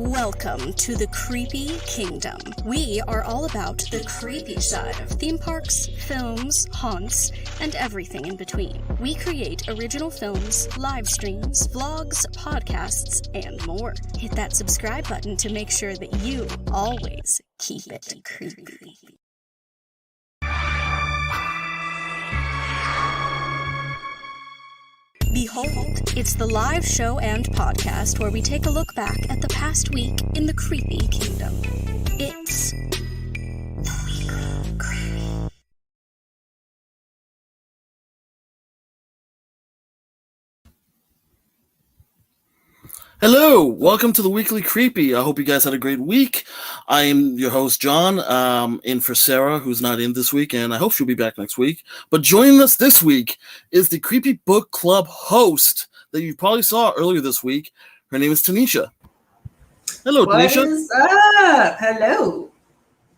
Welcome to the Creepy Kingdom. We are all about the creepy side of theme parks, films, haunts, and everything in between. We create original films, live streams, vlogs, podcasts, and more. Hit that subscribe button to make sure that you always keep it creepy. Behold, it's the live show and podcast where we take a look back at the past week in the Creepy Kingdom. It's the Weekly Creepy. Hello, welcome to the Weekly Creepy. I hope you guys had a great week. I am your host, John, in for Sarah, who's not in this week, and I hope she'll be back next week. But joining us this week is the Creepy Book Club host that you probably saw earlier this week. Her name is Tanitia. Hello, Tanitia. What is up? Hello.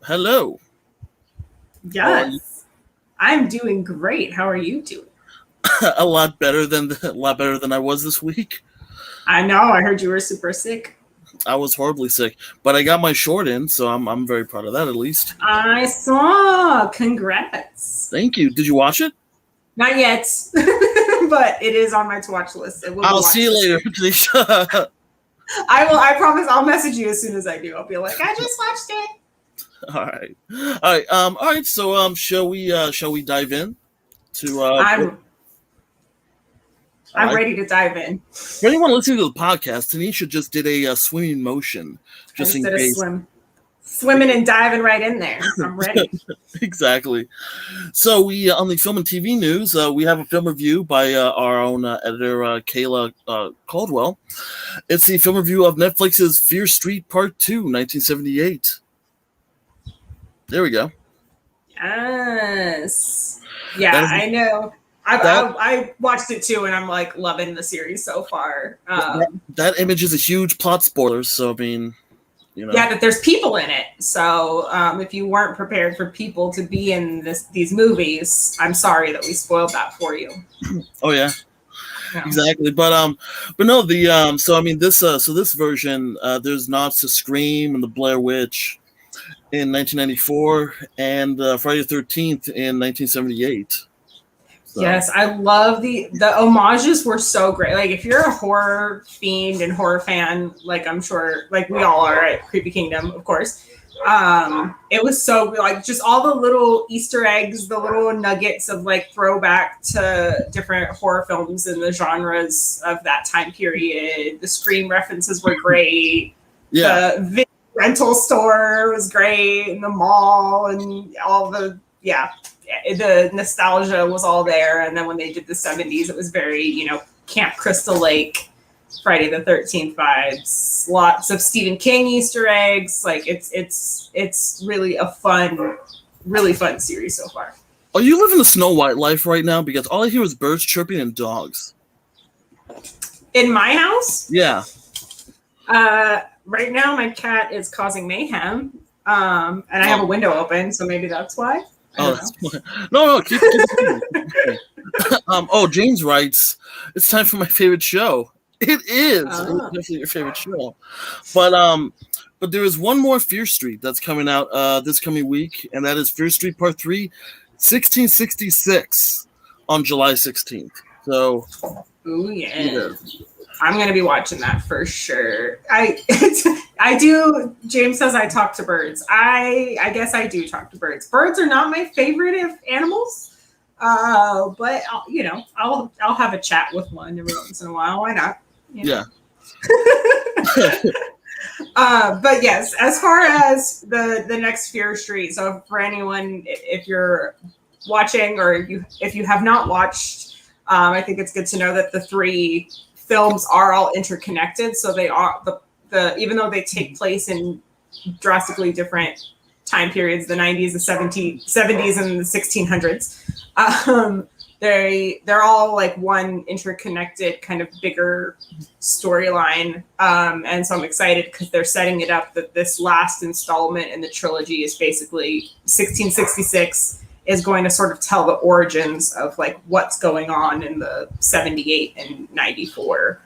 Hello. Yes. I'm doing great. How are you doing? a lot better than I was this week. I know. I heard you were super sick. I was horribly sick, but I got my short in, so I'm very proud of that at least. I saw. Congrats. Thank you. Did you watch it? Not yet, but it is on my to watch list. I'll see you later, Tanisha. I will. I promise. I'll message you as soon as I do. I'll be like, I just watched it. All right. So, shall we dive in to? I'm ready to dive in. For anyone listening to the podcast, Tanisha just did a swimming motion, just in case. Swimming and diving right in there. I'm ready. Exactly. So we on the film and TV news, we have a film review by our own editor, Kayla Caldwell. It's the film review of Netflix's Fear Street Part 2, 1978. There we go. Yes. Yeah, I know. I watched it too, and I'm like loving the series so far. That image is a huge plot spoiler, so I mean, you know. Yeah, that there's people in it. So if you weren't prepared for people to be in these movies, I'm sorry that we spoiled that for you. Oh yeah. No. Exactly, but no, the so I mean this this version there's nods to Scream and the Blair Witch in 1994 and Friday the 13th in 1978. So. Yes, I love the homages were so great. Like if you're a horror fiend and horror fan, like I'm sure like we all are at Creepy Kingdom, of course. It was so like just all the little Easter eggs, the little nuggets of like throwback to different horror films and the genres of that time period. The Scream references were great. Yeah. The rental store was great, and the mall and all the the nostalgia was all there. And then when they did the 70s, it was very, Camp Crystal Lake, Friday the 13th vibes, lots of Stephen King Easter eggs. Like it's really a really fun series so far. Are you living the Snow White life right now? Because all I hear is birds chirping and dogs. In my house? Yeah. Right now my cat is causing mayhem. And I have a window open, so maybe that's why. No, keep James writes, it's time for my favorite show. It is. It's definitely your favorite show. But there is one more Fear Street that's coming out this coming week, and that is Fear Street Part 3, 1666 on July 16th. So ooh, yeah. I'm going to be watching that for sure. I do. James says I talk to birds. I guess I do talk to birds. Birds are not my favorite of animals. But I'll have a chat with one every once in a while. Why not? Yeah. But yes, as far as the next Fear Street. So for anyone, if you're watching or if you have not watched, I think it's good to know that the three films are all interconnected, so they are the even though they take place in drastically different time periods, the 90s, the 70s, and the 1600s. They're all like one interconnected kind of bigger storyline, and so I'm excited because they're setting it up that this last installment in the trilogy is basically 1666 is going to sort of tell the origins of like what's going on in the 78 and 94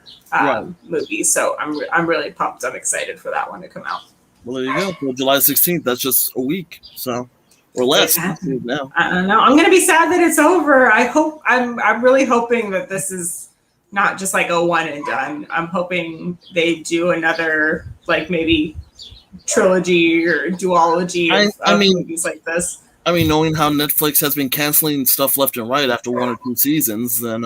movies. So I'm really pumped. I'm excited for that one to come out. Well, there you go. Well, July 16th. That's just a week. So, or less now. I don't know. I'm going to be sad that it's over. I'm really hoping that this is not just like a one and done. I'm hoping they do another like maybe trilogy or duology of movies like this. I mean, knowing how Netflix has been canceling stuff left and right after 1 or 2 seasons, then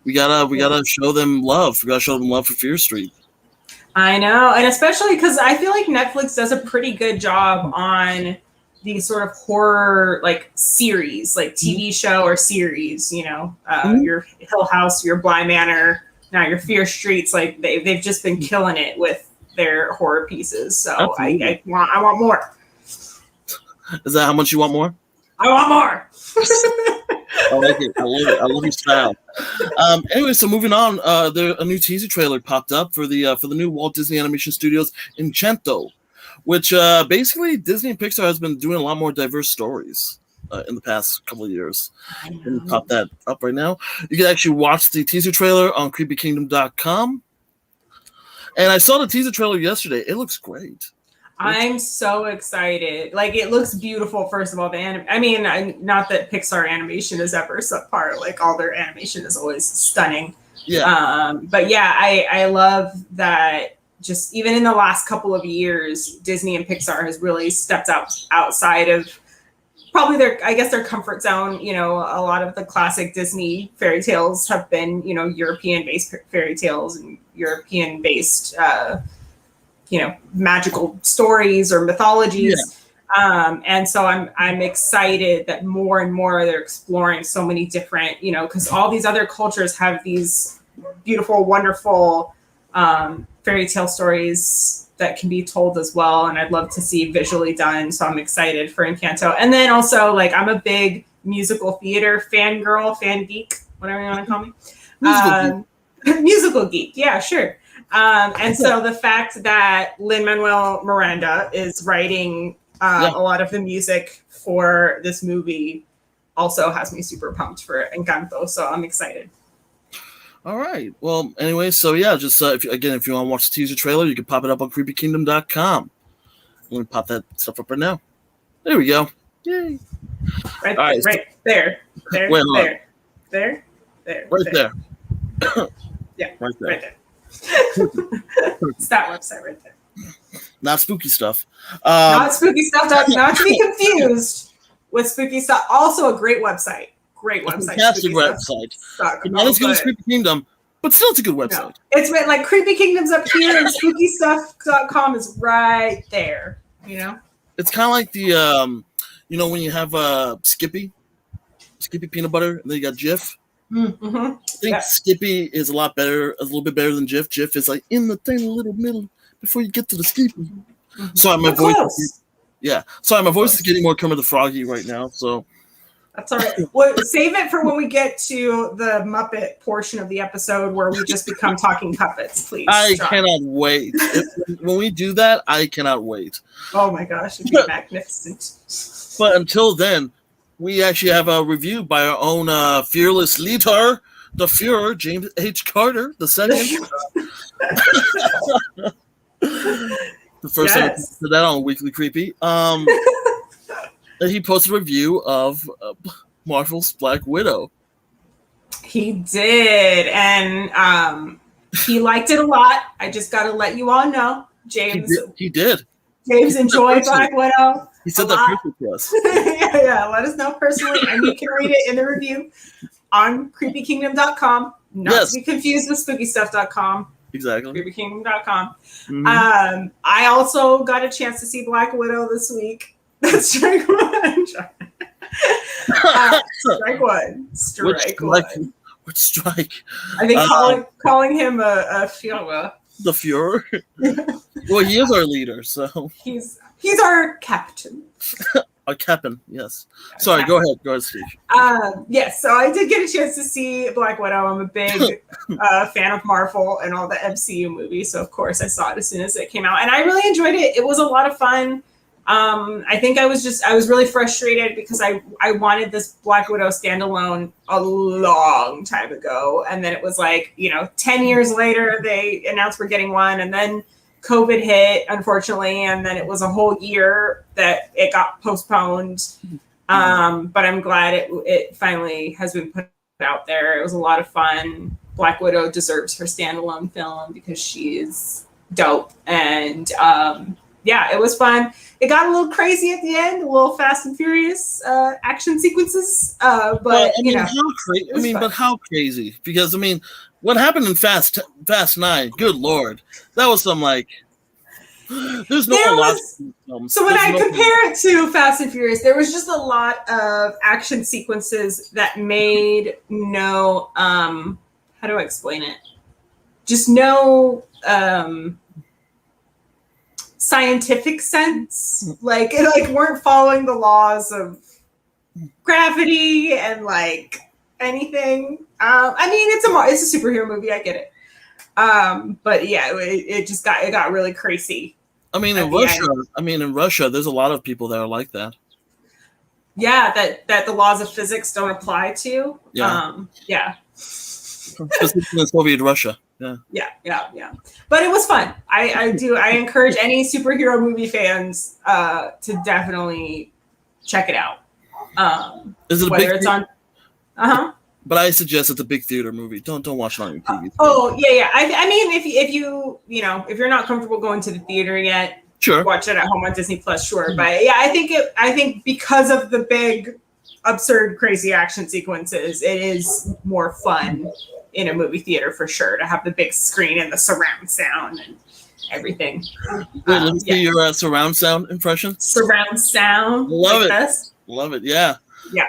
we gotta show them love. We gotta show them love for Fear Street. I know, and especially because I feel like Netflix does a pretty good job on these sort of horror like series, like TV show or series. Your Hill House, your Bly Manor, now your Fear Streets. Like they've just been killing it with their horror pieces. So I want more. Is that how much you want more? I want more. I like it. I love it. I love your style. Anyway, so moving on, a new teaser trailer popped up for the new Walt Disney Animation Studios Enchanted, which basically Disney and Pixar has been doing a lot more diverse stories in the past couple of years. Let me pop that up right now. You can actually watch the teaser trailer on creepykingdom.com. And I saw the teaser trailer yesterday. It looks great. I'm so excited. Like, it looks beautiful, first of all. Not that Pixar animation is ever subpar. Like, all their animation is always stunning. Yeah. But yeah, I love that just even in the last couple of years, Disney and Pixar has really stepped outside of probably their comfort zone. A lot of the classic Disney fairy tales have been, European-based fairy tales and European-based magical stories or mythologies. Yeah. And so I'm excited that more and more they're exploring so many different, because all these other cultures have these beautiful, wonderful fairy tale stories that can be told as well. And I'd love to see visually done. So I'm excited for Encanto. And then also, like, I'm a big musical theater fan geek, whatever you want to call me. Musical geek. Yeah, sure. And so the fact that Lin-Manuel Miranda is writing a lot of the music for this movie also has me super pumped for Encanto. So I'm excited. All right. Well, anyway, so yeah, just if you want to watch the teaser trailer, you can pop it up on creepykingdom.com. Let me pop that stuff up right now. There we go. Yay. Right there. Yeah, right there. It's that website right there. Not spooky stuff. Not spooky stuff. Not to be confused with spooky stuff. Also a great website. Fantastic website. Not as good as Creepy Kingdom, but still it's a good website. No. It's been like Creepy Kingdom's up here and spookystuff.com is right there. It's kind of like the when you have Skippy peanut butter, and then you got Jif. Mm-hmm. I think Skippy is a little bit better than Jif. Jif is like in the tiny little middle before you get to the Skippy. Mm-hmm. Sorry, my voice is getting more Kermit the Froggy right now. So that's all right. Well, save it for when we get to the Muppet portion of the episode where we just become talking puppets, please. I cannot wait. When we do that, I cannot wait. Oh my gosh, it'd be magnificent. But until then, we actually have a review by our own fearless leader, the Fuhrer, James H. Carter II. The first time I did that on Weekly Creepy. He posted a review of Marvel's Black Widow. He did, and he liked it a lot. I just got to let you all know, James. He did. James enjoyed Black Widow. He said that personally to us. yeah, let us know personally, and you can read it in the review on creepykingdom.com. Not to be confused with spookystuff.com. Exactly. creepykingdom.com. Mm-hmm. I also got a chance to see Black Widow this week. That's strike one. Strike one. Strike one. Which strike? I think calling him a Führer. The Führer? Well, he is our leader, so. He's our captain. Our captain, yes. Sorry, go ahead, Steve. Yes, so I did get a chance to see Black Widow. I'm a big fan of Marvel and all the MCU movies, so of course I saw it as soon as it came out. And I really enjoyed it. It was a lot of fun. I think I was really frustrated because I wanted this Black Widow standalone a long time ago. And then it was like, 10 years later, they announced we're getting one. And then COVID hit, unfortunately. And then it was a whole year that it got postponed. But I'm glad it finally has been put out there. It was a lot of fun. Black Widow deserves her standalone film because she is dope. And it was fun. It got a little crazy at the end, a little Fast and Furious action sequences. But how crazy? Because what happened in Fast 9? Good Lord, that was some there's no films. So when I compare it to Fast and Furious, there was just a lot of action sequences that made no how do I explain it? Just no scientific sense. Weren't following the laws of gravity and anything. It's a superhero movie. I get it. But yeah, it got really crazy. In Russia, there's a lot of people that are like that. Yeah, that the laws of physics don't apply to. Yeah. Specifically in Soviet Russia. Yeah. But it was fun. I encourage any superhero movie fans to definitely check it out. Is it whether it's on? But I suggest it's a big theater movie. Don't watch it on your TV. If you're not comfortable going to the theater yet, sure, watch it at home on Disney Plus. Sure, but yeah, I think because of the big, absurd, crazy action sequences, it is more fun in a movie theater for sure to have the big screen and the surround sound and everything. Let me see your surround sound impression. Surround sound. Love it. Love it. Yeah. Yeah.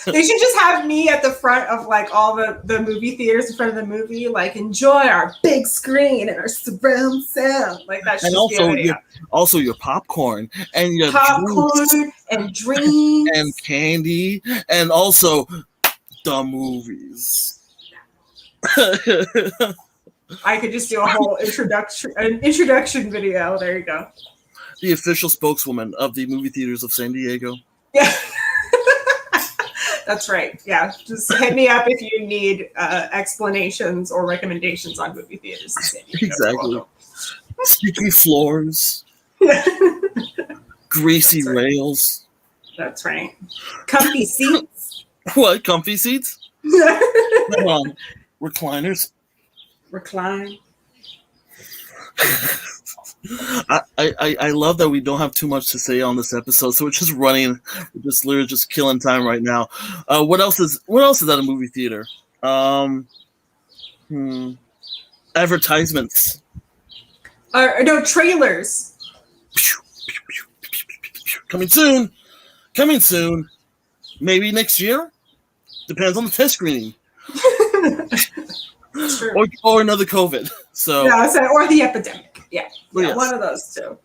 They should just have me at the front of all the movie theaters in front of the movie, enjoy our big screen and our surround sound. That should also your popcorn and your popcorn and drinks and candy and also the movies. I could just do a whole introduction video. There you go. The official spokeswoman of the movie theaters of San Diego. Yeah. That's right. Yeah. Just hit me up if you need explanations or recommendations on movie theaters in San Diego. Exactly. Sticky floors. Greasy rails. That's right. Comfy seats. What? Comfy seats? Come on. Recliners. Recline. I love that we don't have too much to say on this episode, so we're just literally just killing time right now. What else is at a movie theater? Advertisements. No, trailers. Coming soon. Maybe next year. Depends on the test screening. or another COVID. So or the epidemic. Yeah, yes. One of those two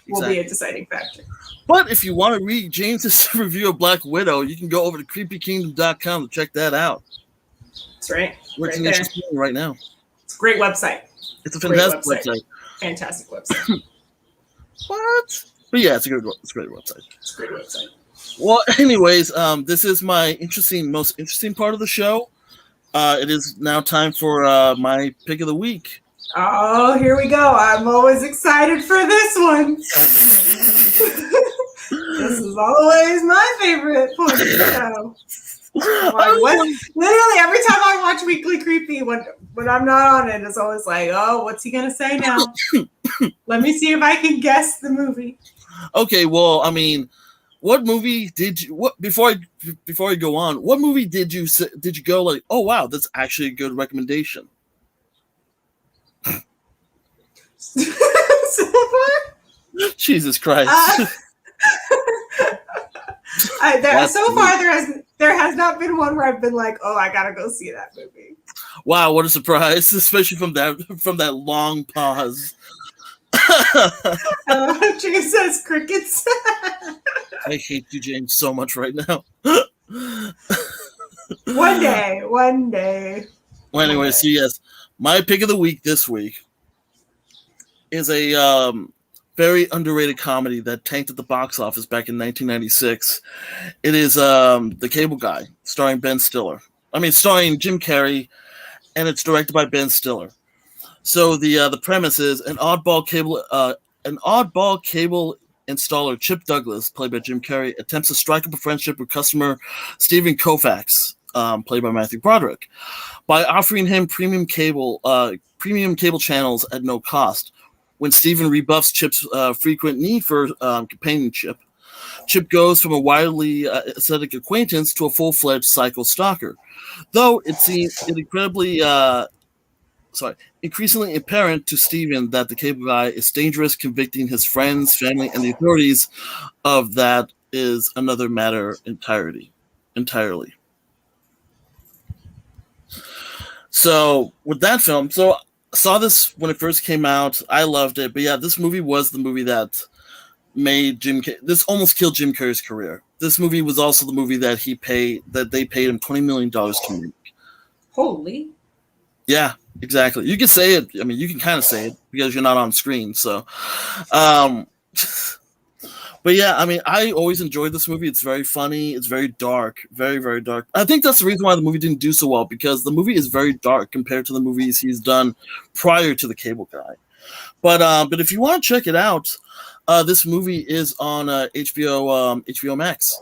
will be a deciding factor. But if you want to read James's review of Black Widow, you can go over to creepykingdom.com to check that out. That's right. Where it's in right now. It's a great website. It's a fantastic website. Fantastic website. What? But yeah, it's a great website. It's a great website. Well, anyways, this is my most interesting part of the show. It is now time for my pick of the week. Oh, here we go. I'm always excited for this one. This is always my favorite point of the show. Literally, every time I watch Weekly Creepy, when I'm not on it, it's always like, oh, what's he going to say now? Let me see if I can guess the movie. Okay, well, what movie did you before I go on? What movie did you go like? Oh wow, that's actually a good recommendation. Jesus Christ! There has not been one where I've been like, oh, I gotta go see that movie. Wow, what a surprise! Especially from that long pause. James says crickets. I hate you, James, so much right now. One day. Well, anyway, so yes, my pick of the week this week is a very underrated comedy that tanked at the box office back in 1996. It is The Cable Guy, starring starring Jim Carrey, and it's directed by Ben Stiller. So the premise is an oddball cable installer, Chip Douglas, played by Jim Carrey, attempts to strike up a friendship with customer Stephen Kovacs, played by Matthew Broderick, by offering him premium cable channels at no cost. When Stephen rebuffs Chip's frequent need for companionship, Chip goes from a wildly aesthetic acquaintance to a full-fledged psycho stalker. Though it seems increasingly apparent to Stephen that the cable guy is dangerous, convicting his friends, family, and the authorities of that is another matter entirely. So with that film, I saw this when it first came out. I loved it, but yeah, this movie was the movie that made this almost killed Jim Carrey's career. This movie was also the movie that they paid him $20 million to make. Holy. Yeah, exactly. You can say it. I mean, you can kind of say it because you're not on screen. So, but yeah, I mean, I always enjoyed this movie. It's very funny. It's very dark, very, very dark. I think that's the reason why the movie didn't do so well, because the movie is very dark compared to the movies he's done prior to The Cable Guy. But if you want to check it out, this movie is on HBO Max.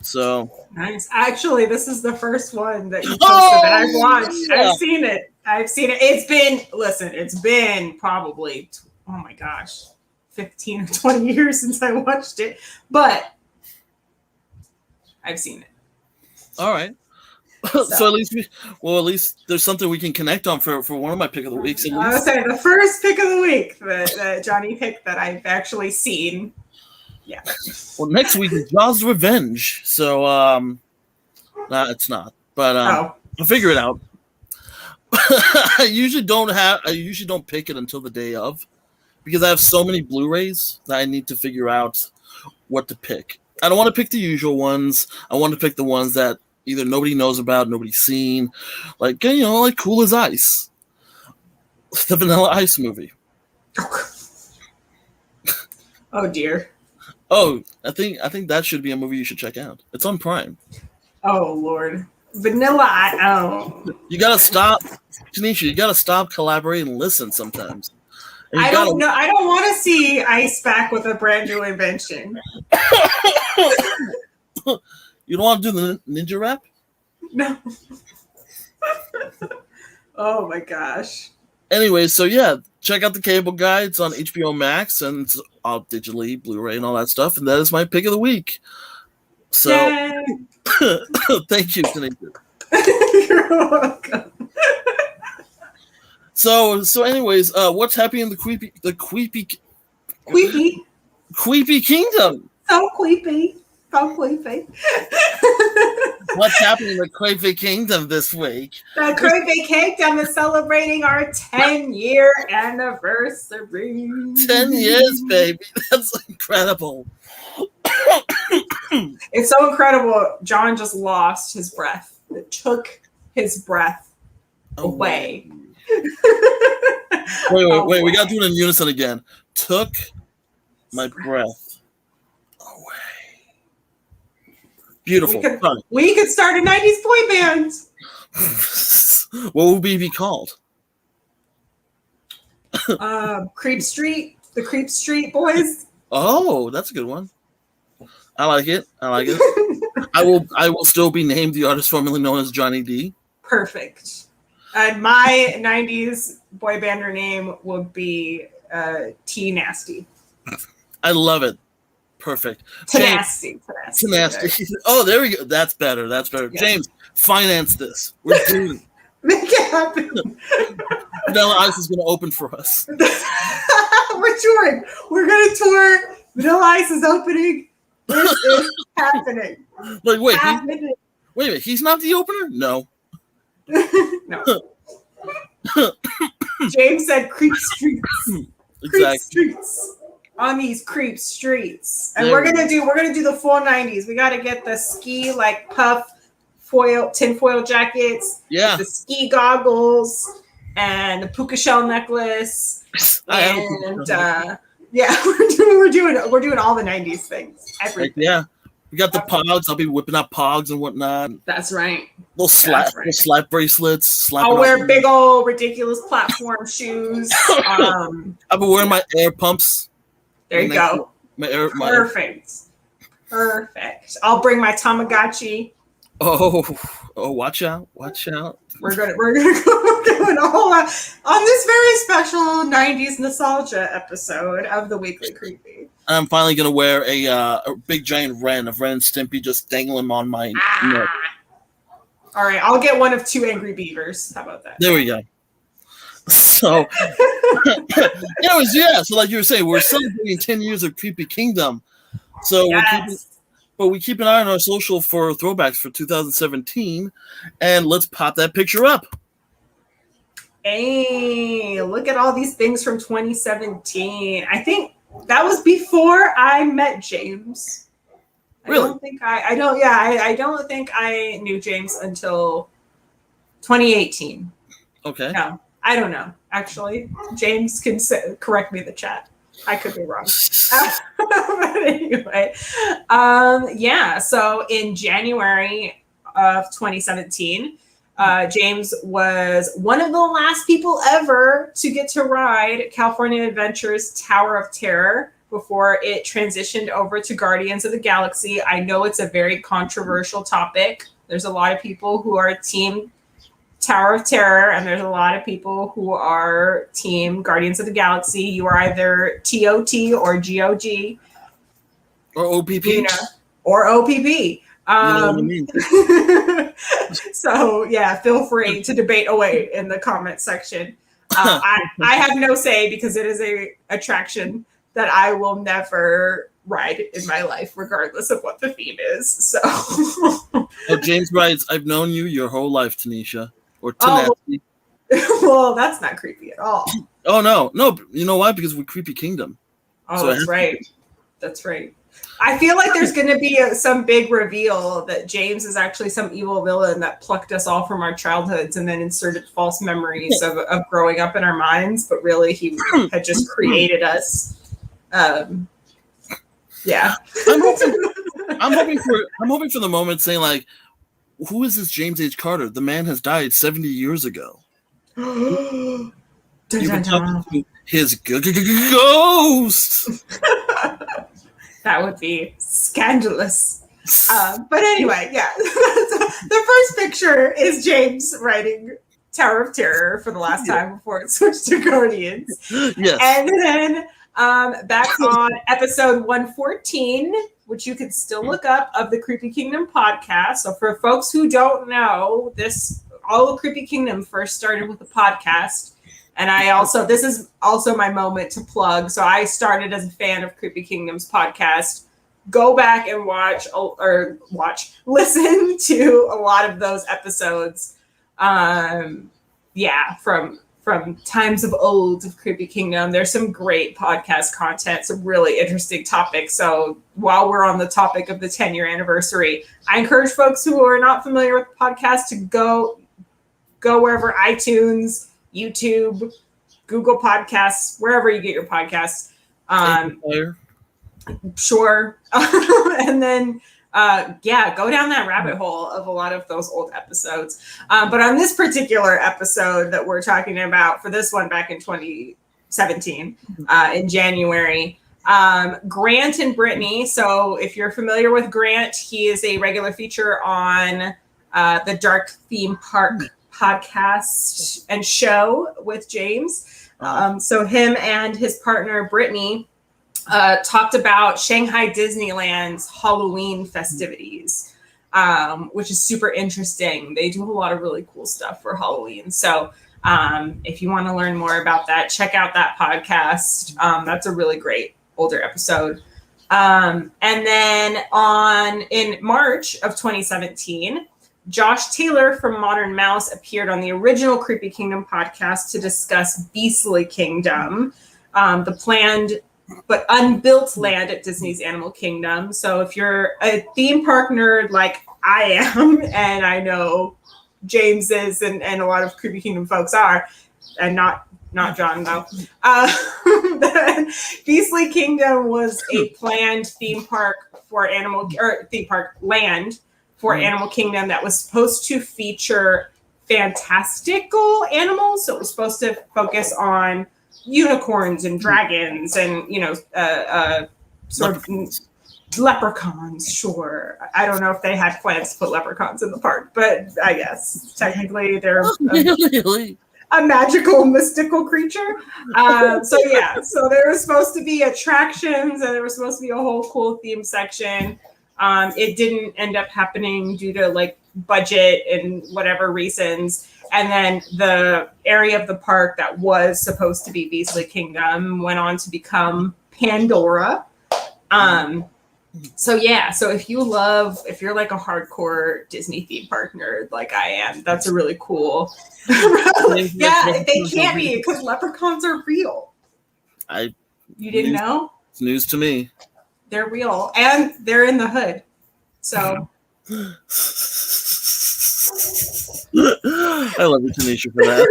So nice. Actually, this is the first one that you posted that I've watched. Yeah. I've seen it. It's been probably, oh my gosh, 15 or 20 years since I watched it, but I've seen it. All right. So at least there's something we can connect on for one of my pick of the weeks. I was saying the first pick of the week that Johnny picked that I've actually seen. Yeah. Well, next week is Jaws Revenge. So it's not. But I'll figure it out. I usually don't pick it until the day of, because I have so many Blu-rays that I need to figure out what to pick. I don't want to pick the usual ones. I want to pick the ones that either nobody knows about, nobody's seen, like Cool as Ice, the Vanilla Ice movie. Oh dear. Oh, I think that should be a movie you should check out. It's on Prime. Oh Lord, Vanilla. You gotta stop, Tanitia. You gotta stop, collaborate, and listen sometimes. I don't know. I don't want to see Ice back with a brand new invention. You don't want to do the ninja rap? No. Oh my gosh. Anyway, so yeah, check out The Cable Guy. It's on HBO Max, and it's all digitally, Blu-ray, and all that stuff. And that is my pick of the week. So, thank you, Tanitia. You're welcome. So anyways, what's happening in the creepy kingdom? So creepy. What's happening in the creepy kingdom this week? The creepy kingdom is celebrating our 10-year anniversary. 10 years, baby. That's incredible. It's so incredible. John just lost his breath. It took his breath away. Wait. We got to do it in unison again. Took my breath away. Beautiful. We could start a 90s boy band. What would we be called? Creep Street. The Creep Street Boys. Oh, that's a good one. I like it. I will still be named the artist formerly known as Johnny D. Perfect. And my 90s boy bander name would be T Nasty. I love it. Perfect. Tenacity. Oh, there we go. That's better. Yeah. James, finance this. We're doing it. Make it happen. Vanilla Ice is going to open for us. We're touring. We're going to tour. Vanilla Ice is opening. This is happening. Like, wait a minute. He's not the opener? No. No. James said creep streets. Exactly. Creep streets. On these creep streets. And we're gonna do the full 90s. We gotta get the ski puff tinfoil jackets. Yeah. The ski goggles. and the puka shell necklace, and yeah, we're doing all the 90s things. Everything. Yeah. We got the pogs. I'll be whipping out pogs and whatnot. That's right. Little slap bracelets. I'll wear big old ridiculous platform shoes. I've been wearing my air pumps. There you go. Perfect. I'll bring my Tamagotchi. Oh, watch out. We're gonna go all on this very special 90s nostalgia episode of the Weekly Creepy. I'm finally gonna wear a big giant Ren of Ren and Stimpy just dangling on my neck. All right, I'll get one of 2 angry beavers. How about that? There we go. So, anyways, yeah. So, like you were saying, we're celebrating 10 years of Creepy Kingdom. So, we keep an eye on our social for throwbacks for 2017, and let's pop that picture up. Hey, look at all these things from 2017. I think that was before I met James. Really? I don't think I knew James until 2018. Okay. No, I don't know. Actually, James can correct me in the chat. I could be wrong. But anyway, yeah. So in January of 2017, James was one of the last people ever to get to ride California Adventure's Tower of Terror before it transitioned over to Guardians of the Galaxy. I know it's a very controversial topic. There's a lot of people who are team Tower of Terror, and there's a lot of people who are team Guardians of the Galaxy. You are either TOT or GOG. Or OPP. Or OPP. You know what I mean? So, yeah, feel free to debate away in the comment section. I have no say because it is a attraction that I will never ride in my life, regardless of what the theme is. So, James writes, "I've known you your whole life, Tanisha." Or Tanitia. Well, that's not creepy at all. Oh no! You know why? Because we're Creepy Kingdom. Oh, so that's right. That's right. I feel like there's going to be some big reveal that James is actually some evil villain that plucked us all from our childhoods and then inserted false memories of growing up in our minds, but really he had just created us. Yeah. I'm hoping for the moment saying like, who is this James H. Carter? The man has died 70 years ago. Dun, dun, dun. His ghost. That would be scandalous. But anyway, yeah. The first picture is James riding Tower of Terror for the last time before it switched to Guardians. Yes. And then back on episode 114, which you can still look up, of the Creepy Kingdom podcast. So for folks who don't know, all of Creepy Kingdom first started with a podcast. And this is also my moment to plug. So I started as a fan of Creepy Kingdom's podcast. Go back and listen to a lot of those episodes. From times of old of Creepy Kingdom. There's some great podcast content, some really interesting topics. So while we're on the topic of the 10-year anniversary, I encourage folks who are not familiar with the podcast to go wherever iTunes, YouTube, Google Podcasts, wherever you get your podcasts. Sure. And then go down that rabbit hole of a lot of those old episodes. But on this particular episode that we're talking about, for this one back in 2017, in January, Grant and Brittany. So if you're familiar with Grant, he is a regular feature on the Dark Theme Park podcast and show with James. So him and his partner, Brittany, talked about Shanghai Disneyland's Halloween festivities, which is super interesting. They do a lot of really cool stuff for Halloween. So if you want to learn more about that, check out that podcast. That's a really great older episode. And then in March of 2017, Josh Taylor from Modern Mouse appeared on the original Creepy Kingdom podcast to discuss Beastly Kingdom, the planned but unbuilt land at Disney's Animal Kingdom. So if you're a theme park nerd like I am, and I know James is, and a lot of Creepy Kingdom folks are, and not John though. Beastly Kingdom was a planned theme park land for Animal Kingdom that was supposed to feature fantastical animals. So it was supposed to focus on unicorns and dragons and sort of leprechauns. Sure, I don't know if they had plans to put leprechauns in the park, but I guess technically they're a magical, mystical creature. So there was supposed to be attractions and there was supposed to be a whole cool theme section. It didn't end up happening due to like budget and whatever reasons. And then the area of the park that was supposed to be Beastly Kingdom went on to become Pandora. So if you're like a hardcore Disney theme park nerd like I am, that's a really cool. Yeah, they can't be because leprechauns are real. You didn't know? It's news to me. They're real and they're in the hood. So I love you, Tanisha, for that.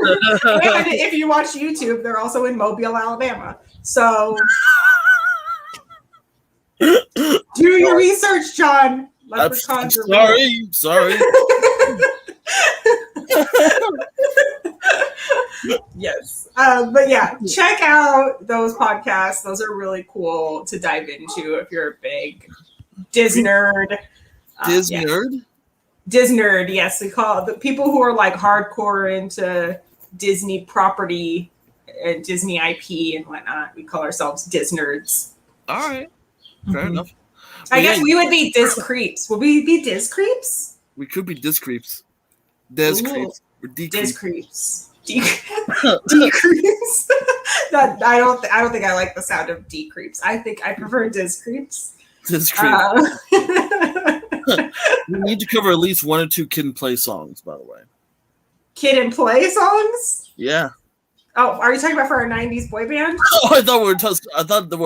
And if you watch YouTube, they're also in Mobile, Alabama. So do your research, John. Leprechauns are sorry. Yes. But yeah, check out those podcasts. Those are really cool to dive into if you're a big Disney nerd. Disney nerd, yes. We call the people who are like hardcore into Disney property and Disney IP and whatnot. We call ourselves Disney nerds. All right. Fair enough. I guess we would be Dis creeps. Would we be Dis creeps? We could be Dis creeps. Des creeps. Or Dis creeps. D creeps. I don't think I like the sound of D creeps. I think I prefer Dis creeps. Dis creeps. We need to cover at least one or two Kid and Play songs, by the way. Kid and Play songs? Yeah. Oh, are you talking about for our 90s boy band? Oh, I thought we were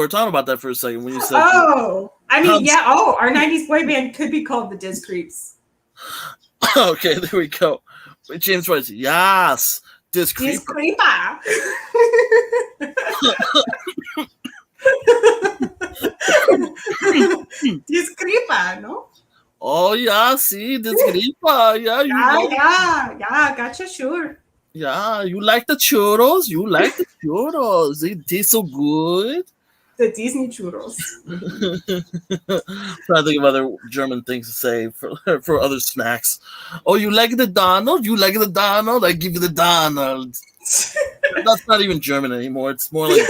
talking about that for a second when you said. Oh, I mean, yeah. Oh, our 90s boy band could be called the Dis Creeps. Okay, there we go. Wait, James Rice, yes, Dis Creeper. Dis Creeper. Dis Creeper, no? Oh yeah, see, Dis Creeper. Yeah, yeah, gotcha, sure. Yeah, you like the churros? They taste so good. The Disney churros. Trying to think of other German things to say for other snacks. Oh, you like the Donald? I give you the Donald. That's not even German anymore. It's more like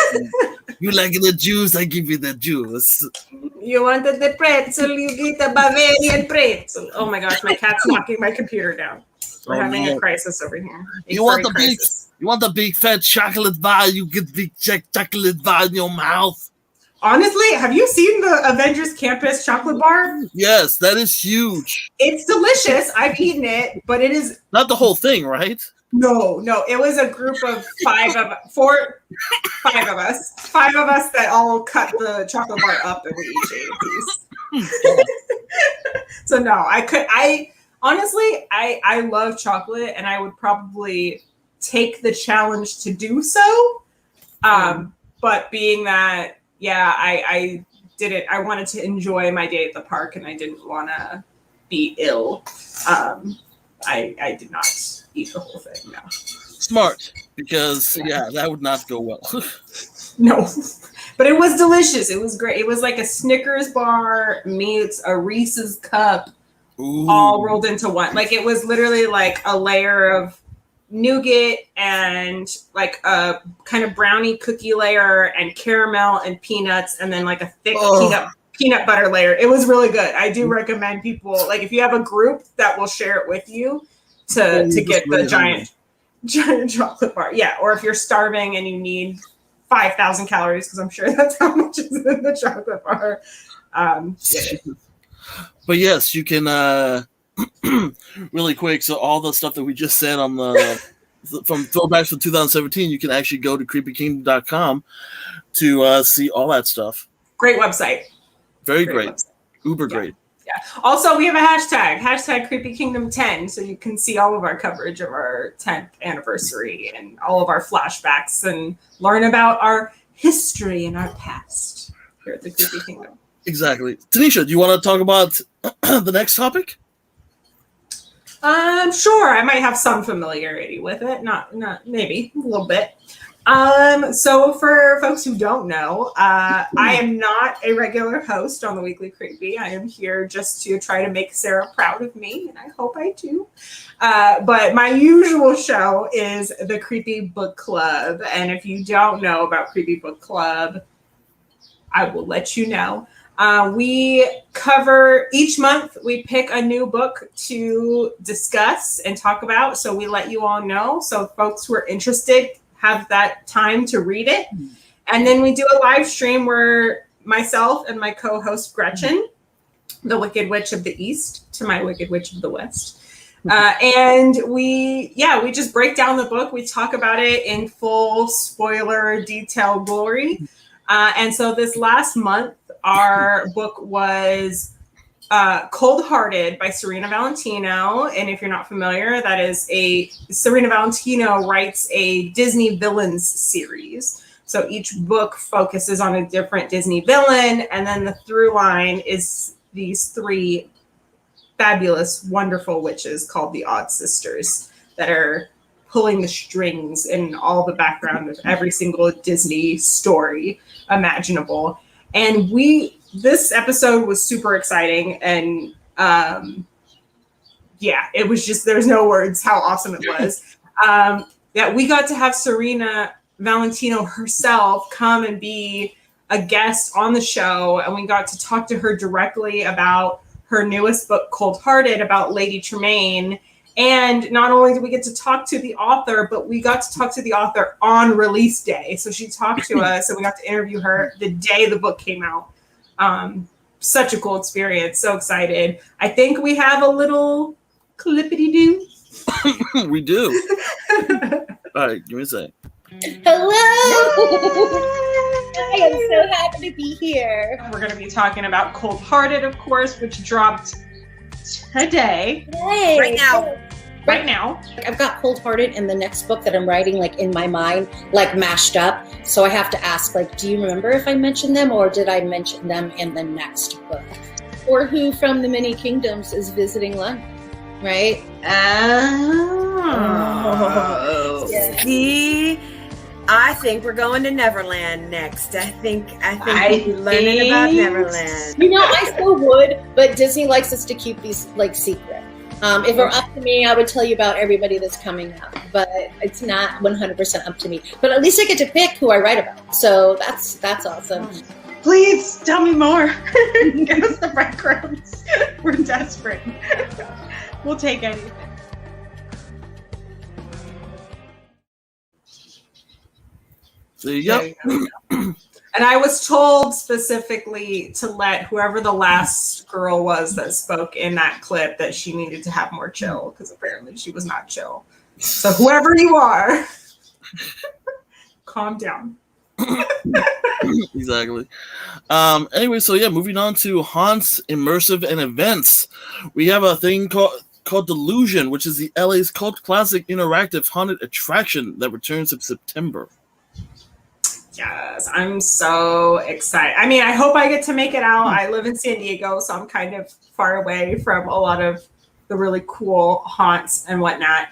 you like the juice? I give you the juice. You wanted the pretzel? You get a Bavarian pretzel. Oh my gosh, my cat's knocking my computer down. We're having a crisis over here. You want the big fat chocolate bar? You get big chocolate bar in your mouth. Honestly, have you seen the Avengers Campus chocolate bar? Yes, that is huge. It's delicious. I've eaten it, but it is not the whole thing, right? No. It was a group of five of us that all cut the chocolate bar up and we each ate a piece. So no, honestly, I love chocolate and I would probably take the challenge to do so. But being that, I didn't, I wanted to enjoy my day at the park and I didn't want to be ill. I did not eat the whole thing, no. Smart, because that would not go well. No, but it was delicious. It was great. It was like a Snickers bar meets a Reese's cup. Ooh. All rolled into one. Like it was literally like a layer of nougat and like a kind of brownie cookie layer and caramel and peanuts and then like a thick peanut butter layer. It was really good. I do recommend people, like if you have a group that will share it with you to get the giant chocolate bar. Yeah, or if you're starving and you need 5,000 calories, because I'm sure that's how much is in the chocolate bar. But yes, you can really quick. So all the stuff that we just said on the from Throwbacks from 2017, you can actually go to creepykingdom.com to see all that stuff. Great website. Very great. Website. Uber great. Yeah. Also, we have a hashtag Creepy Kingdom 10, so you can see all of our coverage of our 10th anniversary and all of our flashbacks and learn about our history and our past here at the Creepy Kingdom. Exactly. Tanisha, do you want to talk about the next topic? Sure. I might have some familiarity with it. Not maybe a little bit. So for folks who don't know, I am not a regular host on the Weekly Creepy. I am here just to try to make Sarah proud of me, and I hope I do. But my usual show is the Creepy Book Club, and if you don't know about Creepy Book Club, I will let you know. We cover each month, we pick a new book to discuss and talk about. So we let you all know. So folks who are interested have that time to read it. And then we do a live stream where myself and my co-host Gretchen, the Wicked Witch of the East, to my Wicked Witch of the West. And we just break down the book. We talk about it in full spoiler detail glory. And so this last month, our book was Cold Hearted by Serena Valentino. And if you're not familiar, that is Serena Valentino writes a Disney villains series. So each book focuses on a different Disney villain. And then the through line is these 3 fabulous, wonderful witches called the Odd Sisters that are pulling the strings in all the background of every single Disney story imaginable. And this episode was super exciting. And it was just, there's no words how awesome it was. That we got to have Serena Valentino herself come and be a guest on the show. And we got to talk to her directly about her newest book, Cold Hearted, about Lady Tremaine. And not only did we get to talk to the author, but we got to talk to the author on release day. So she talked to us and we got to interview her the day the book came out. Such a cool experience. So excited. I think we have a little clippity-doo. We do. All right, give me a sec. Hello! I am so happy to be here. We're going to be talking about Cold Hearted, of course, which dropped today. Yay. Right now. I've got Cold Hearted and the next book that I'm writing in my mind, mashed up. So I have to ask, do you remember if I mentioned them or did I mention them in the next book? Or who from the many kingdoms is visiting London, right? Oh. Yeah. See, I think we're going to Neverland next. I think we'll be learning about Neverland. I still would, but Disney likes us to keep these secret. If it were up to me, I would tell you about everybody that's coming up, but it's not 100% up to me. But at least I get to pick who I write about, so that's awesome. Please tell me more. Give us the breadcrumbs. We're desperate. We'll take anything. There you go. And I was told specifically to let whoever the last girl was that spoke in that clip that she needed to have more chill because apparently she was not chill. So whoever you are, calm down. Exactly. Anyway, so moving on to haunts, immersive, and events. We have a thing called Delusion, which is the LA's cult classic interactive haunted attraction that returns in September. Yes, I'm so excited. I mean, I hope I get to make it out. I live in San Diego, so I'm kind of far away from a lot of the really cool haunts and whatnot.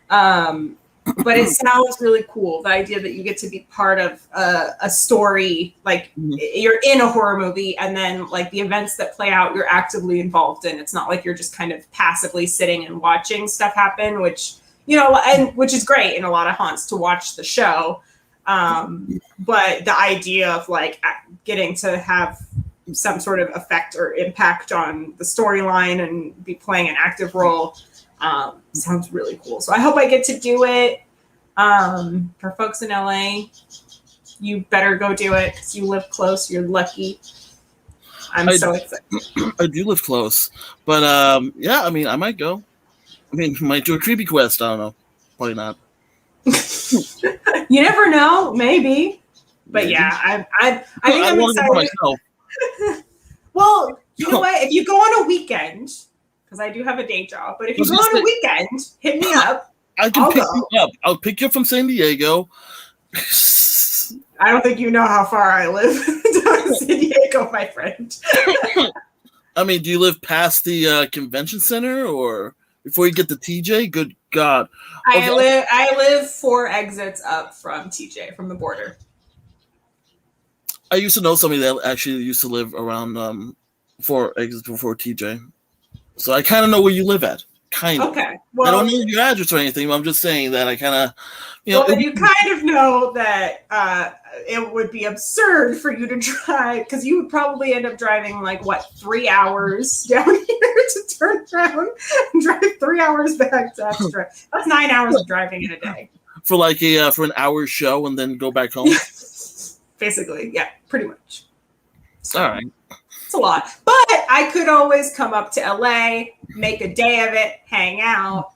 But it sounds really cool. The idea that you get to be part of a story, you're in a horror movie, and then the events that play out, you're actively involved in. It's not like you're just kind of passively sitting and watching stuff happen, which which is great in a lot of haunts to watch the show. But the idea of getting to have some sort of effect or impact on the storyline and be playing an active role sounds really cool. So I hope I get to do it. For folks in LA, you better go do it because you live close. You're lucky. I'm so excited. I do live close, but I mean, I might go. I mean, might do a creepy quest. I don't know. Probably not. You never know, maybe. But I think I'm excited. For myself. Well, You know what? If you go on a weekend, because I do have a day job, but if you go on a weekend, hit me up. I can pick you up. I'll pick you up from San Diego. I don't think you know how far I live down in San Diego, my friend. I mean, do you live past the convention center, or before you get to TJ? Good God! Okay. I live 4 exits up from TJ, from the border. I used to know somebody that actually used to live around 4 exits before TJ, so I kind of know where you live at. Kind of. Okay. Well, I don't know your address or anything, but I'm just saying that I kind of, Well, you kind of know that it would be absurd for you to drive, because you would probably end up driving 3 hours down here to turn around and drive 3 hours back to extra. That's 9 hours of driving in a day. For for an hour show and then go back home. Basically, yeah, pretty much. All right. It's a lot, but I could always come up to LA, make a day of it, hang out,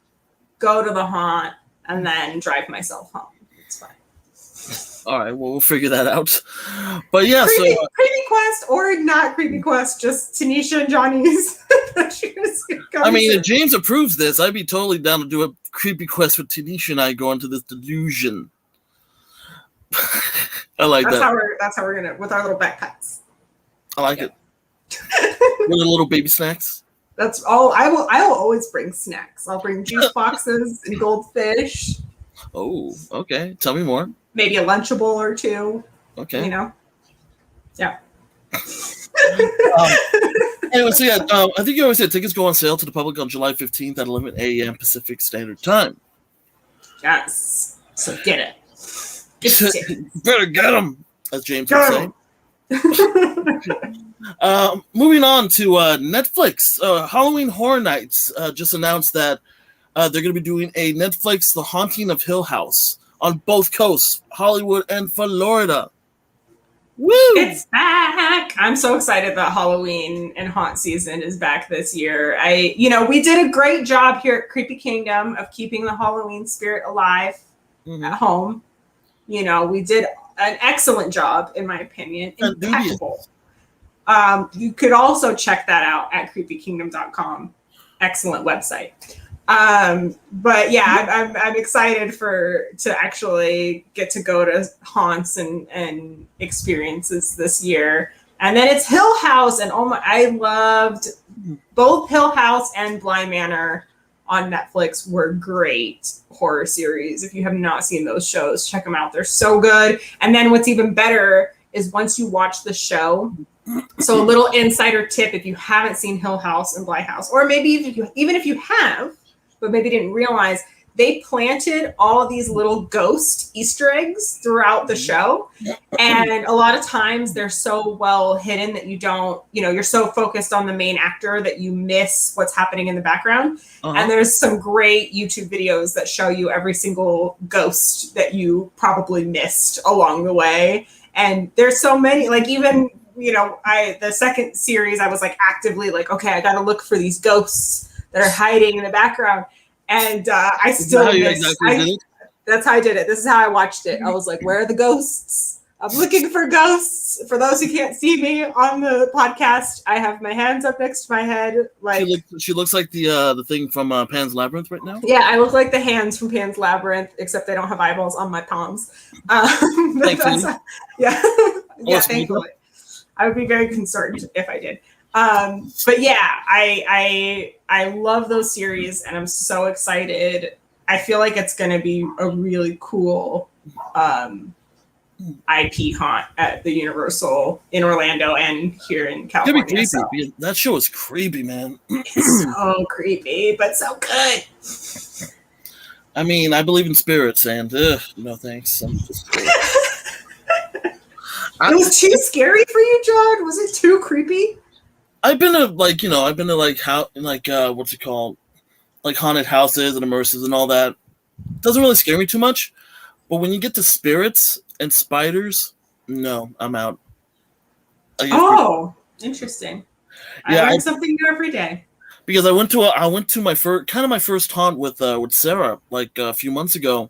go to the haunt, and then drive myself home. It's fine. All right, well, we'll figure that out. But yeah, Creepy Quest or not Creepy Quest, just Tanitia and Johnny's. I mean, if James approves this, I'd be totally down to do a Creepy Quest with Tanitia and I go into this Delusion. I like that. That's how we're gonna, with our little backpacks. I like it. With the little baby snacks. That's all. I will always bring snacks. I'll bring juice boxes and goldfish. Oh, okay. Tell me more. Maybe a Lunchable or 2. Okay. Yeah. Anyway, so yeah, I think you always said tickets go on sale to the public on July 15th at 11 a.m. Pacific Standard Time. Yes. So get it. Better get them, as James would say. Moving on to Netflix. Halloween Horror Nights just announced that they're going to be doing a Netflix The Haunting of Hill House on both coasts, Hollywood and Florida. Woo! It's back. I'm so excited that Halloween and haunt season is back this year. We did a great job here at Creepy Kingdom of keeping the Halloween spirit alive at home. We did an excellent job, in my opinion. Impeccable. You could also check that out at creepykingdom.com. Excellent website. But yeah, I'm excited to actually get to go to haunts and experiences this year. And then it's Hill House, and I loved both Hill House and Bly Manor on Netflix. Were great horror series. If you have not seen those shows, check them out. They're so good. And then what's even better is once you watch the show. So a little insider tip: if you haven't seen Hill House and Bly House, or maybe even if you have, but maybe didn't realize, they planted all of these little ghost Easter eggs throughout the show. And a lot of times they're so well hidden that you don't, you're so focused on the main actor that you miss what's happening in the background. And there's some great YouTube videos that show you every single ghost that you probably missed along the way. And there's so many, even, the second series, I was actively okay, I got to look for these ghosts that are hiding in the background. And I still that's how I did it. This is how I watched it. I was like, where are the ghosts? I'm looking for ghosts. For those who can't see me on the podcast, I have my hands up next to my head. She looks like the thing from Pan's Labyrinth right now. Yeah, I look like the hands from Pan's Labyrinth, except they don't have eyeballs on my palms. Thankfully. Thankfully. I would be very concerned if I did. But yeah, I love those series, and I'm so excited. I feel like it's going to be a really cool IP haunt at the Universal in Orlando and here in California. Creepy. So. That show is creepy, man. It's so creepy, but so good. I mean, I believe in spirits, and no thanks. I'm just. It was too scary for you, John? Was it too creepy? I've been to how what's it called? Haunted houses and immersives and all that. It doesn't really scare me too much. But when you get to spirits and spiders, no, I'm out. Interesting. Yeah, I learn something new every day. Because I went to my first haunt with Sarah a few months ago.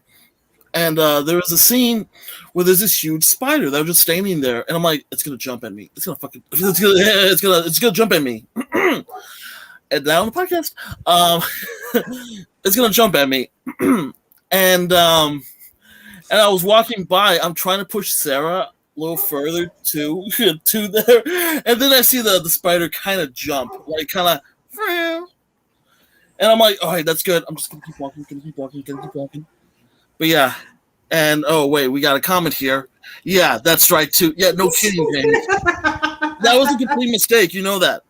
And there was a scene where there's this huge spider that was just standing there, and I'm like, it's gonna jump at me. It's gonna jump at me. And now on the podcast, it's gonna jump at me. And I was walking by. I'm trying to push Sarah a little further to there, and then I see the spider kind of jump, like kind of, and I'm like, all right, that's good. I'm just gonna keep walking. But yeah, and oh wait, we got a comment here. Yeah, that's right too. Yeah, no kidding, James. That was a complete mistake. You know that.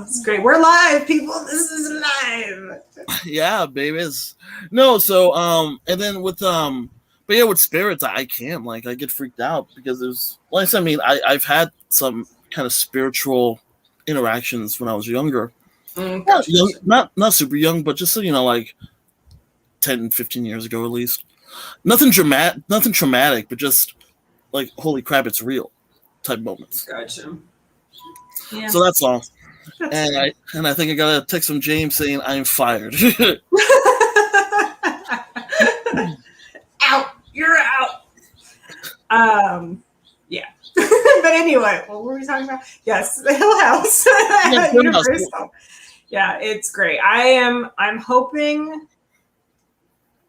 It's great. We're live, people. This is live. Yeah, babies. No, so and then with but yeah, with spirits, I can't, like, I get freaked out because there's, like, I mean, I've had some kind of spiritual interactions when I was younger. Not super young, but just, you know, like 10, 15 years ago at least. Nothing traumatic, but just like, holy crap, it's real type moments. Gotcha. Yeah. So that's all. I think I got a text from James saying I'm fired. Out. You're out. Yeah. But anyway, what were we talking about? Yes, the Hill House. Yeah, Universal. Yeah, it's great. I'm hoping.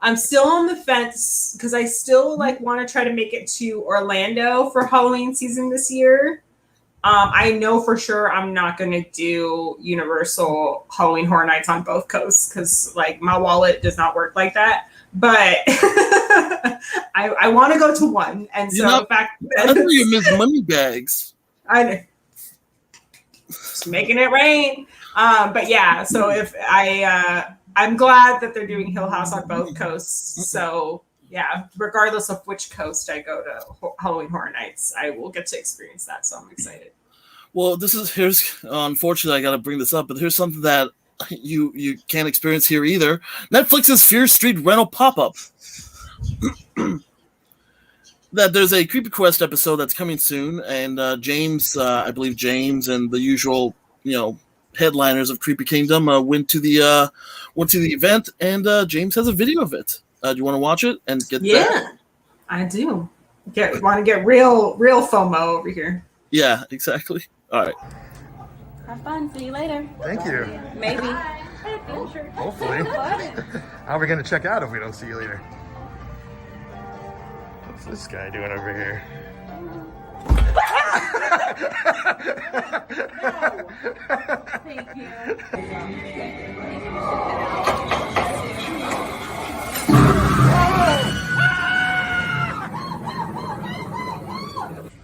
I'm still on the fence because I still want to try to make it to Orlando for Halloween season this year. I know for sure I'm not going to do Universal Halloween Horror Nights on both coasts because my wallet does not work like that. But I want to go to one, and so in fact, I thought you miss money bags. I know. Just making it rain. But yeah, so if I'm glad that they're doing Hill House on both coasts. So yeah, regardless of which coast I go to Halloween Horror Nights, I will get to experience that. So I'm excited. Well, here's unfortunately I got to bring this up, but here's something that you can't experience here either. Netflix's Fear Street rental pop-up. That there's a Creepy Quest episode that's coming soon, and James, I believe James and the usual, headliners of Creepy Kingdom went to the event, and James has a video of it. Do you want to watch it and get Yeah, that? I do. Want to get real FOMO over here. Yeah, exactly. All right. Have fun. See you later. Thank you. Maybe. Hopefully. How are we going to check out if we don't see you later? What's this guy doing over here? Thank you.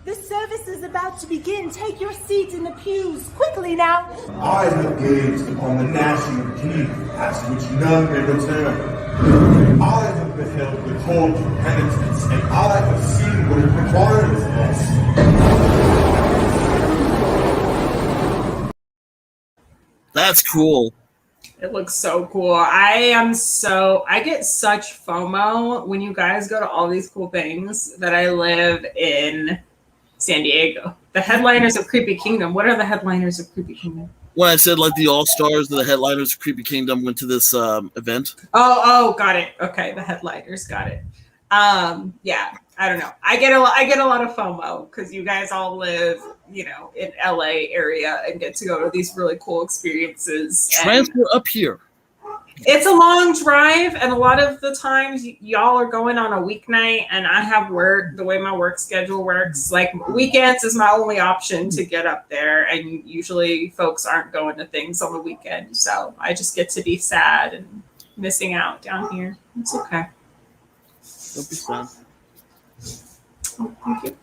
The service is about to begin. Take your seats in the pews. Quickly now. I have gazed upon the gnashing of teeth, past which none may return. I have beheld the call to penitence, and I have seen what it requires of us. That's cool. It looks so cool. I get such FOMO when you guys go to all these cool things that I live in San Diego. The headliners of Creepy Kingdom. What are the headliners of Creepy Kingdom? When I said the all-stars, the headliners of Creepy Kingdom went to this event. Oh, got it. Okay, the headliners, got it. Yeah, I don't know. I get a lot of FOMO because you guys all live, in LA area and get to go to these really cool experiences. Transfer up here. It's a long drive, and a lot of the times y'all are going on a weeknight, and I have work. The way my work schedule works, weekends is my only option to get up there, and usually folks aren't going to things on the weekend, so I just get to be sad and missing out down here. It's okay. Don't be sad. Oh, thank you.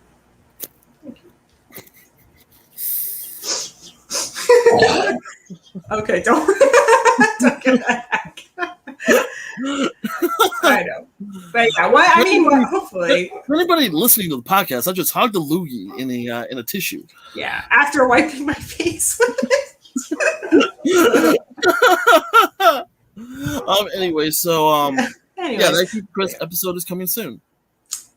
Okay, don't get back. I know, but yeah. Hopefully, for anybody listening to the podcast, I just hogged a loogie in a tissue. Yeah, after wiping my face with it. Anyway, so Anyways, yeah, that Creepy Quest episode is coming soon.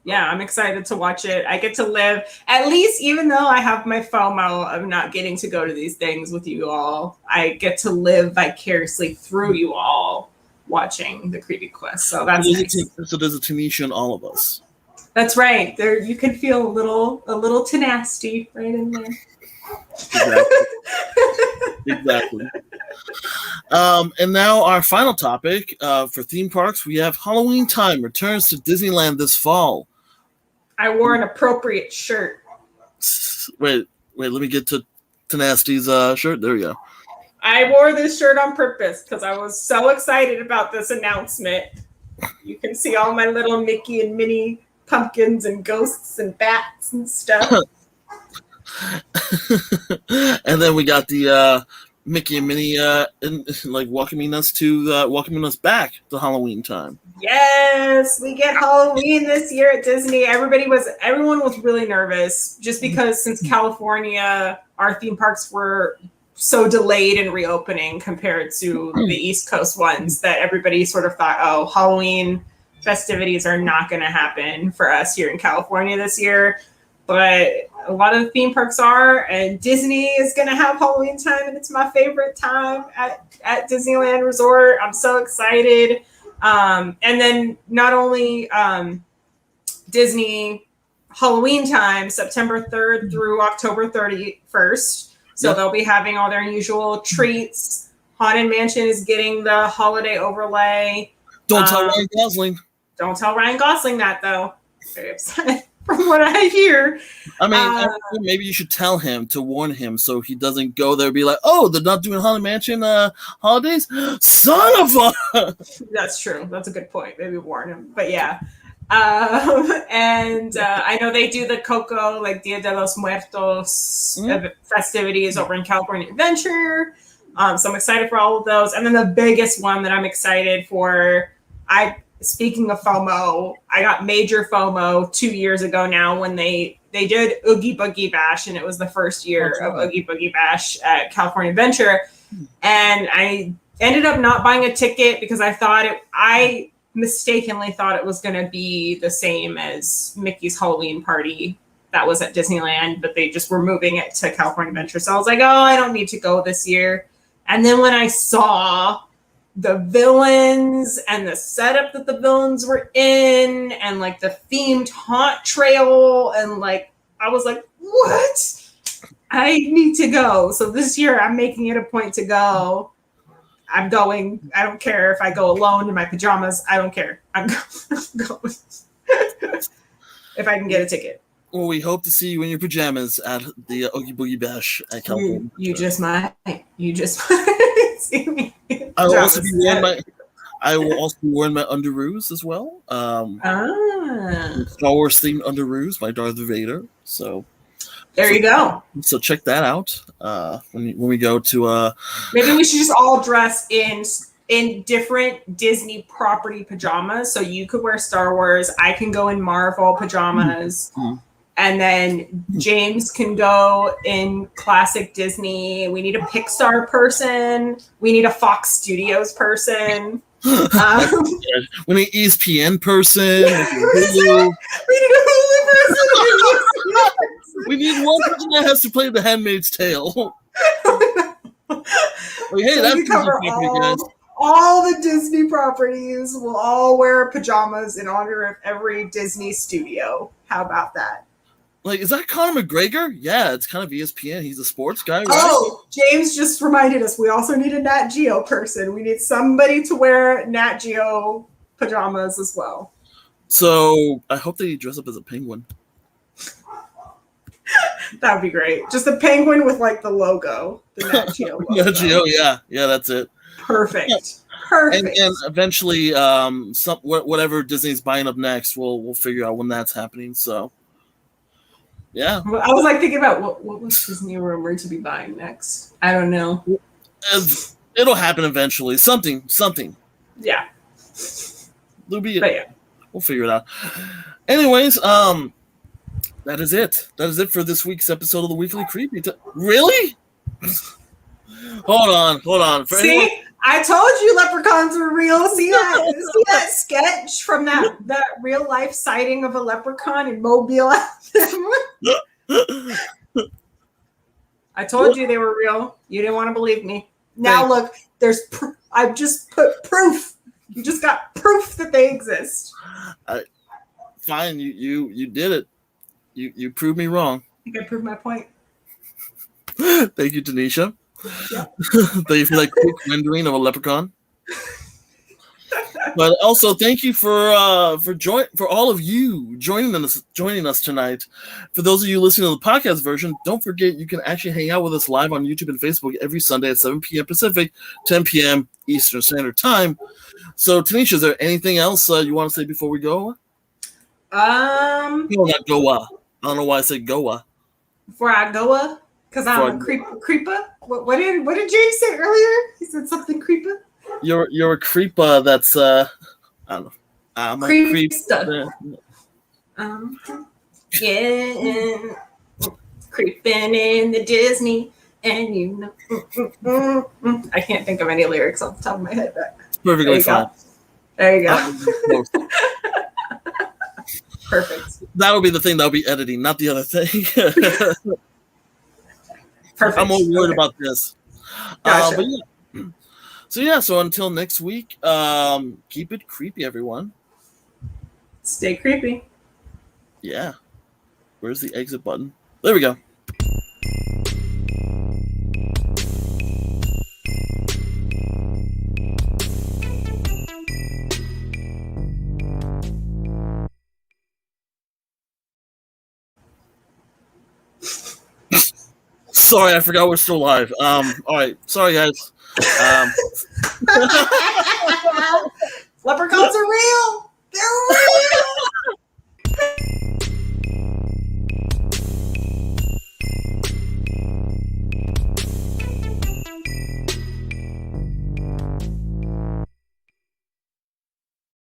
Yeah, I'm excited to watch it. I get to live, at least, even though I have my FOMO of not getting to go to these things with you all, I get to live vicariously through you all watching the Creepy Quest. So that's nice. So there's a Tanitia in all of us. That's right. There, you can feel a little tenacity right in there. Exactly. And now our final topic for theme parks, we have Halloween Time returns to Disneyland this fall. I wore an appropriate shirt. Wait, let me get to Tenacity's shirt. There we go. I wore this shirt on purpose because I was so excited about this announcement. You can see all my little Mickey and Minnie pumpkins and ghosts and bats and stuff. And then we got the Mickey and Minnie welcoming us back to Halloween Time. Yes, we get Halloween this year at Disney. Everyone was really nervous just because since California, our theme parks were so delayed in reopening compared to the East Coast ones that everybody sort of thought, oh, Halloween festivities are not going to happen for us here in California this year. But a lot of the theme parks are, and Disney is going to have Halloween Time, and it's my favorite time at Disneyland Resort. I'm so excited. And then not only Disney Halloween Time, September 3rd through October 31st. So they'll be having all their usual treats. Haunted Mansion is getting the holiday overlay. Don't tell Ryan Gosling. Don't tell Ryan Gosling that, though. Very upset from what I hear. I mean, maybe you should tell him to warn him so he doesn't go there and be like, oh, they're not doing Haunted Mansion holidays? Son of a... That's true. That's a good point. Maybe warn him. But yeah. I know they do the Coco, like Dia de los Muertos festivities over in California Adventure. So I'm excited for all of those. And then the biggest one that I'm excited for, speaking of FOMO, I got major FOMO 2 years ago now when they did Oogie Boogie Bash, and it was the first year of Oogie Boogie Bash at California Adventure. And I ended up not buying a ticket because I mistakenly thought it was going to be the same as Mickey's Halloween party that was at Disneyland, but they just were moving it to California Adventure. So I was like, oh, I don't need to go this year. And then when I saw the villains and the setup that the villains were in and like the themed haunt trail, and like, I was like, what? I need to go. So this year I'm making it a point to go. I'm going. I don't care if I go alone in my pajamas. I don't care. I'm going. If I can get a ticket. Well, we hope to see you in your pajamas at the Oogie Boogie Bash at California. You just might. You just might see me. I will also be wearing my underoos as well. Star Wars themed underoos by Darth Vader. So there you go. So check that out when we go to. Maybe we should just all dress in different Disney property pajamas. So you could wear Star Wars. I can go in Marvel pajamas. And then James can go in classic Disney. We need a Pixar person. We need a Fox Studios person. We need an ESPN person. We need a Hulu person. We need one person that has to play The Handmaid's Tale. Hey, that's all the Disney properties. We'll all wear pajamas in honor of every Disney studio. How about that? Like, is that Conor McGregor? Yeah, it's kind of ESPN. He's a sports guy, right? Oh, James just reminded us we also need a Nat Geo person. We need somebody to wear Nat Geo pajamas as well. So I hope they dress up as a penguin. That would be great. Just a penguin with like the logo, the Nat Geo logo. Nat Geo, yeah, that's it. Perfect. And eventually, whatever Disney's buying up next, we'll figure out when that's happening. So. Yeah, I was like thinking about what was Disney rumored to be buying next. I don't know. It'll happen eventually. Something. Yeah. There'll be. But yeah, we'll figure it out. Anyways, that is it. That is it for this week's episode of the Weekly Creepy. Really? Hold on. See, I told you leprechauns were real. See that sketch from that real life sighting of a leprechaun in Mobile? I told you they were real. You didn't want to believe me. Now look, I've just put proof You just got proof that they exist. Fine, you did it. You proved me wrong. I think I proved my point. Thank you, Tanisha. Yeah. Thank you for that quick rendering of a leprechaun. But also thank you for all of you joining us tonight. For those of you listening to the podcast version, don't forget you can actually hang out with us live on YouTube and Facebook every Sunday at 7 p.m. Pacific, 10 p.m. Eastern Standard Time. So Tanisha, is there anything else you want to say before we go? No, not Goa. I don't know why I said Goa. Before I go, because I'm a creeper. What did James say earlier? He said something creeper. You're a creeper. That's I don't know. I'm a creep. Yeah, creeping in the Disney, and you know, I can't think of any lyrics off the top of my head. But It's perfectly fine. There you go. Perfect. That would be the thing that would be editing, not the other thing. Perfect. I'm more worried about this. Gotcha. But yeah. So until next week, keep it creepy, everyone. Stay creepy. Yeah. Where's the exit button? There we go. Sorry, I forgot we're still live. All right. Sorry, guys. Leprechauns are real. They're real.